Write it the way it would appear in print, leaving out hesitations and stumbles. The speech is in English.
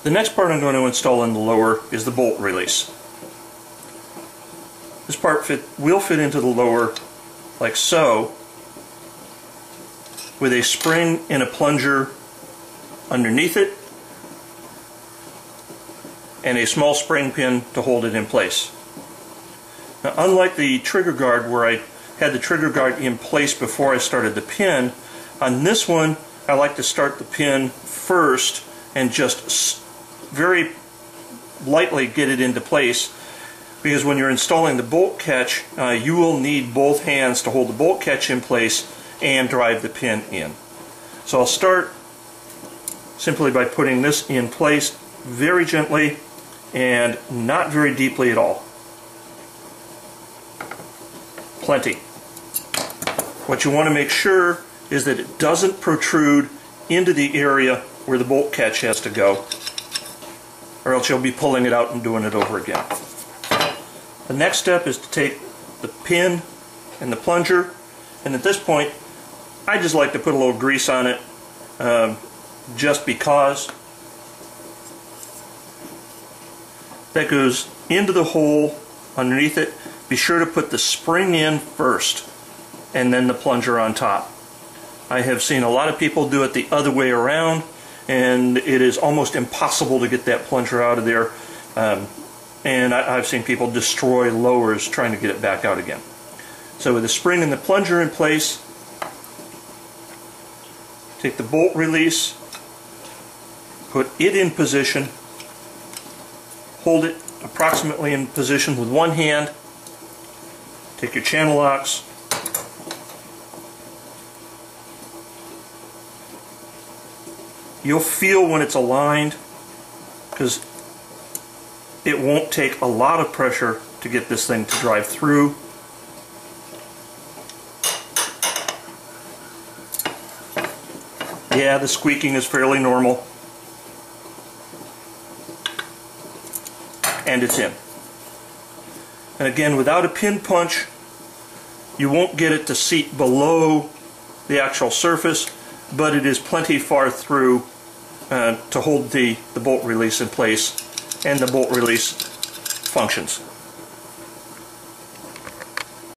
The next part I'm going to install in the lower is the bolt release. This part will fit into the lower like so, with a spring and a plunger underneath it, and a small spring pin to hold it in place. Now, unlike the trigger guard where I had the trigger guard in place before I started the pin, on this one I like to start the pin first and just very lightly get it into place, because when you're installing the bolt catch, you will need both hands to hold the bolt catch in place and drive the pin in. So I'll start simply by putting this in place very gently and not very deeply at all. Plenty. What you want to make sure is that it doesn't protrude into the area where the bolt catch has to go, or else you'll be pulling it out and doing it over again. The next step is to take the pin and the plunger, and at this point I just like to put a little grease on it, just because. That goes into the hole underneath it. Be sure to put the spring in first and then the plunger on top. I have seen a lot of people do it the other way around, and it is almost impossible to get that plunger out of there, and I've seen people destroy lowers trying to get it back out again. So with the spring and the plunger in place, take the bolt release, put it in position, hold it approximately in position with one hand, take your channel locks, you'll feel when it's aligned, because it won't take a lot of pressure to get this thing to drive through. Yeah, the squeaking is fairly normal. And it's in. And again, without a pin punch, you won't get it to seat below the actual surface, but it is plenty far through to hold the bolt release in place, and the bolt release functions.